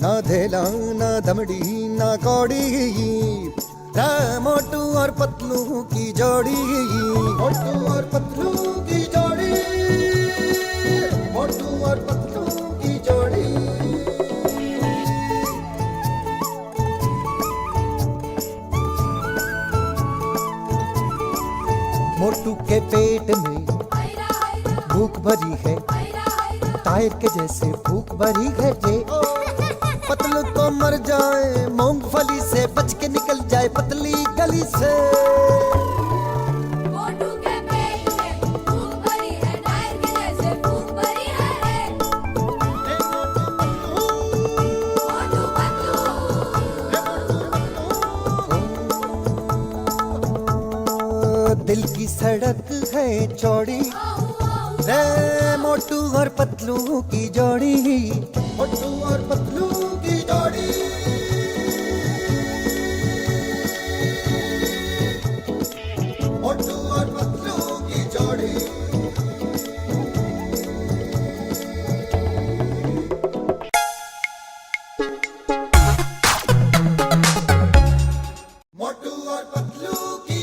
ना धेला ना दमड़ी ना कौड़ी, मोटू और पतलू की जोड़ी, मोटू और पतलू की जोड़ी, मोटू और पतलू की जोड़ी। मोटू के पेट में भूख भरी है, टायर के जैसे भूख भरी है जे। पतलू तो मर जाए मूंगफली से, बच के निकल जाए पतली गली से। मोटू के पेट में भूख भरी है, टायर के जैसे भूख भरी है। मोटू पतलू, दिल की सड़क है चौड़ी, रे मोटू और पतलू की जोड़ी, मोटू और पतलू की जोड़ी। मोटू और पतलू की जोड़ी। मोटू और पतलू की